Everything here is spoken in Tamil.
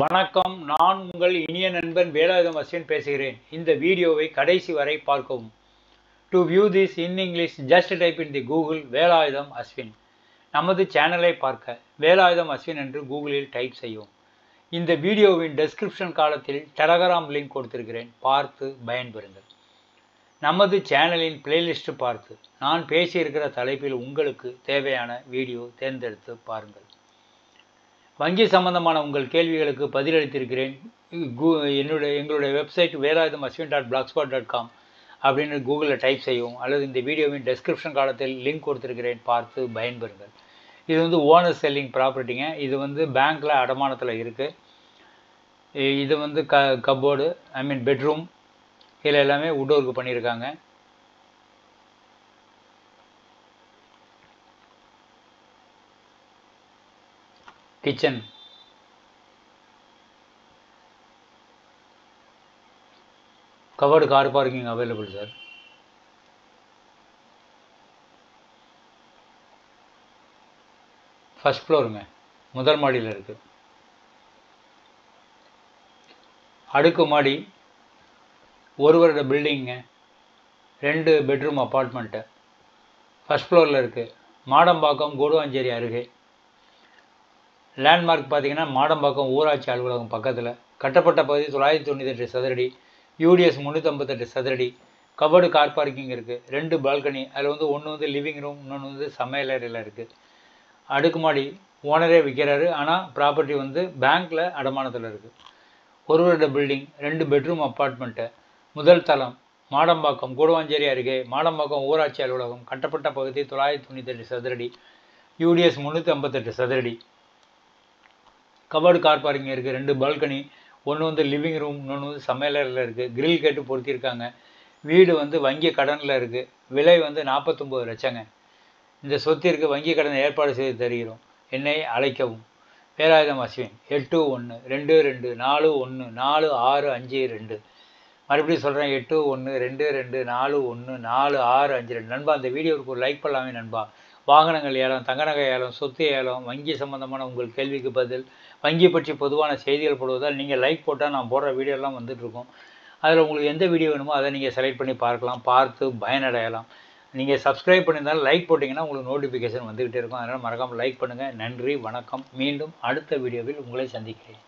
வணக்கம். நான் உங்கள் இனிய நண்பன் வேலாயுதம் அஸ்வின் பேசுகிறேன். இந்த வீடியோவை கடைசி வரை பார்க்கவும். To view this in English, just type in the Google Velayutham Ashwin. நமது சேனலை பார்க்க வேலாயுதம் அஸ்வின் என்று கூகுளில் டைப் செய்யவும். இந்த வீடியோவின் டெஸ்கிரிப்ஷன் காலத்தில் டெலகிராம் லிங்க் கொடுத்திருக்கிறேன், பார்த்து பயன்பெறுங்கள். நமது சேனலின் பிளேலிஸ்ட் பார்த்து நான் பேசியிருக்கிற தலைப்பில் உங்களுக்கு தேவையான வீடியோ தேர்ந்தெடுத்து பாருங்கள். வங்கி சம்பந்தமான உங்கள் கேள்விகளுக்கு பதிலளித்திருக்கிறேன். எங்களுடைய வெப்சைட் velayudhamaswin.blogspot.com அப்படின்னு கூகுளில் டைப் செய்யவும், அல்லது இந்த வீடியோவின் டெஸ்கிரிப்ஷன் காலத்தில் லிங்க் கொடுத்துருக்கிறேன், பார்த்து பயன்பெறுங்கள். இது வந்து ஓனர் செல்லிங் ப்ராப்பர்ட்டிங்க. இது வந்து பேங்க்கில் அடமானத்தில் இருக்குது. இது வந்து கப்போர்டு, பெட்ரூம், இதில் எல்லாமே வுட் ஒர்க் பண்ணியிருக்காங்க. Kitchen, covered car parking available sir. First ஃப்ளோருங்க, முதல் மாடியில் இருக்குது. அடுக்கு மாடி, ஒரு வருட பில்டிங்க, 2 பெட்ரூம் அப்பார்ட்மெண்ட்டு, ஃபர்ஸ்ட் ஃப்ளோரில் இருக்குது. மாடம்பாக்கம், கூடுவாஞ்சேரி அருகே. லேண்ட்மார்க் பார்த்தீங்கன்னா மாடம்பாக்கம் ஊராட்சி அலுவலகம் பக்கத்தில். கட்டப்பட்ட பகுதி 998 சதுரடி, யூடிஎஸ் 358 சதுரடி. கபோர்டு கார் பார்க்கிங் இருக்குது. 2 பால்கனி, அதில் வந்து ஒன்று வந்து லிவிங் ரூம், இன்னொன்று வந்து சமையலறையில் இருக்குது. அடுக்குமாடி ஓனரே விற்கிறாரு, ஆனால் ப்ராப்பர்ட்டி வந்து பேங்க்கில் அடமானத்தில் இருக்குது. ஒரு வருட பில்டிங், 2 பெட்ரூம் அப்பார்ட்மெண்ட்டு, முதல் தளம், மாடம்பாக்கம் கூடுவாஞ்சேரி அருகே. மாடம்பாக்கம் ஊராட்சி அலுவலகம். கட்டப்பட்ட பகுதி 998 சதுரடி, யூடிஎஸ் 358 சதுரடி. கபோர்டு கார் பார்க்கிங் இருக்குது. 2 பால்கனி, ஒன்று வந்து லிவிங் ரூம், இன்னொன்று வந்து சமையலறையில் இருக்குது. கிரில் கேட்டு பொருத்தியிருக்காங்க. வீடு வந்து வங்கி கடனில் இருக்குது. விலை வந்து 49 லட்சங்க. இந்த சொத்திற்கு வங்கி கடன் ஏற்பாடு செய்து தருகிறோம். என்னை அழைக்கவும். வேலாயுதம் அஸ்வின் 8122414652. மறுபடியும் சொல்கிறேன், 8122414652. நண்பா, அந்த வீடியோவுக்கு ஒரு லைக் பண்ணலாமே நண்பா. வாகனங்கள் ஏலம், தங்க நகை ஏலம், சொத்து ஏலம், வங்கி சம்பந்தமான உங்கள் கேள்விக்கு பதில், வங்கி பற்றி பொதுவான செய்திகள் போடுவதால் நீங்கள் லைக் போட்டால் நான் போடுற வீடியோலாம் வந்துட்டுருக்கோம். அதில் உங்களுக்கு எந்த வீடியோ வேணுமோ அதை நீங்கள் செலக்ட் பண்ணி பார்க்கலாம், பார்த்து பயனடையலாம். நீங்கள் சப்ஸ்கிரைப் பண்ணியிருந்தாலும் லைக் போட்டிங்கன்னா உங்களுக்கு நோட்டிஃபிகேஷன் வந்துக்கிட்டே இருக்கும். அதனால் மறக்காமல் லைக் பண்ணுங்கள். நன்றி, வணக்கம். மீண்டும் அடுத்த வீடியோவில் உங்களை சந்திக்கிறேன்.